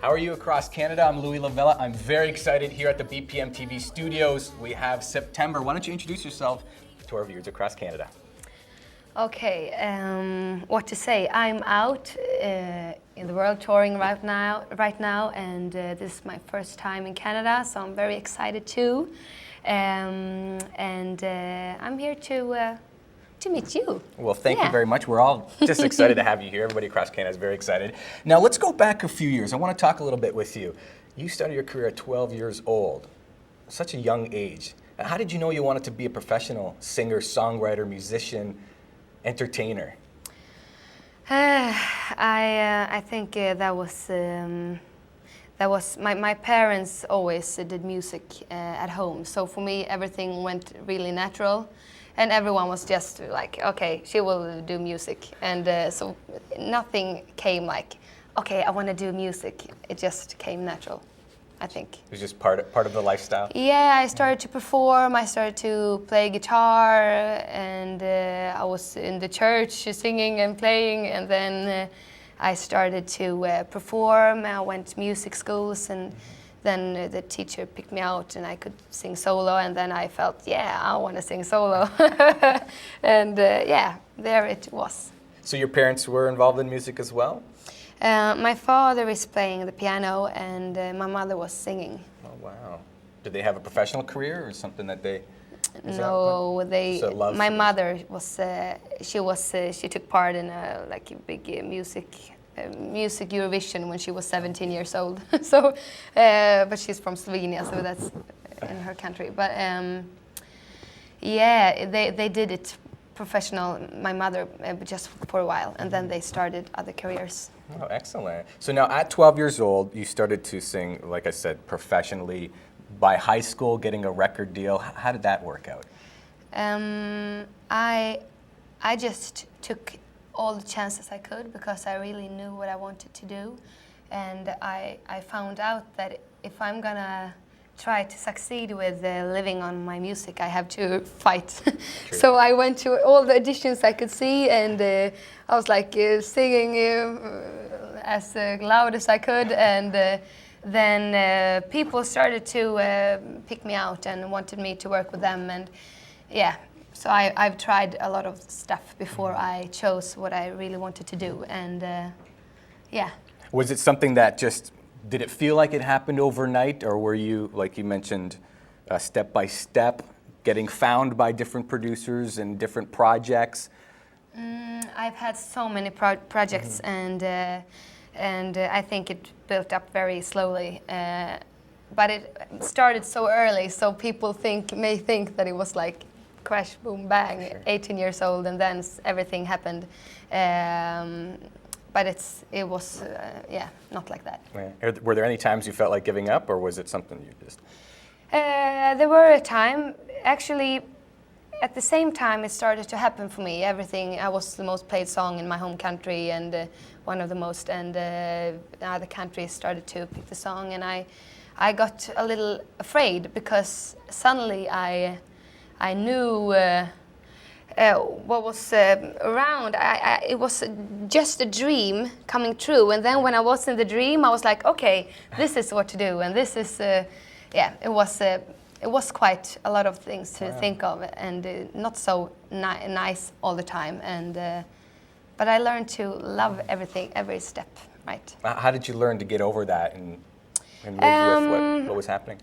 How are you across Canada? I'm Louie La Vella. I'm very excited here at the BPMTV studios. We have September. Why don't you introduce yourself to our viewers across Canada? Okay, what to say? I'm out in the world touring right now, and this is my first time in Canada, so I'm very excited too. I'm here to meet you. Well, thank you very much. We're all just excited to have you here. Everybody across Canada is very excited. Now, let's go back a few years. I want to talk a little bit with you. You started your career at 12 years old, such a young age. How did you know you wanted to be a professional singer, songwriter, musician, entertainer? I think that was my parents always did music at home, so for me everything went really natural, and everyone was just like, okay, she will do music, and so nothing came like, okay, I want to do music. It just came natural, I think. It was just part of the lifestyle? Yeah, I started to perform, I started to play guitar, and I was in the church singing and playing, and then I started to perform. I went to music schools, and then the teacher picked me out and I could sing solo, and then I felt, yeah, I want to sing solo. And yeah, there it was. So your parents were involved in music as well? My father is playing the piano, and my mother was singing. Oh, wow. Did they have a professional career or something that they... No, my mother was. She took part in a big music Eurovision when she was 17 years old. So, but she's from Slovenia, so that's in her country. But yeah, they did it professional. My mother just for a while, and then they started other careers. Oh, excellent. So now at 12 years old, you started to sing, like I said, professionally. By high school, getting a record deal, how did that work out? I just took all the chances I could because I really knew what I wanted to do, and I found out that if I'm gonna try to succeed with living on my music, I have to fight. So I went to all the auditions I could see, and I was like singing as loud as I could, and then people started to pick me out and wanted me to work with them, and yeah, so I've tried a lot of stuff before I chose what I really wanted to do, and yeah. Was it something that just, did it feel like it happened overnight, or were you, like you mentioned, step by step, getting found by different producers and different projects? I've had so many projects, and I think it built up very slowly. But it started so early, so people may think that it was like crash, boom, bang, sure. 18 years old, and then everything happened. But it was, yeah, not like that. Yeah. Were there any times you felt like giving up, or was it something you just... There were a time, actually. At the same time, it started to happen for me. I was the most played song in my home country, and one of the most, and other countries started to pick the song, and I got a little afraid because suddenly I knew what was around. It was just a dream coming true, and then when I was in the dream, I was like, okay, this is what to do, and this is, yeah, it was quite a lot of things to think of, and not so nice all the time. And but I learned to love everything, every step. Right. How did you learn to get over that and live with what was happening?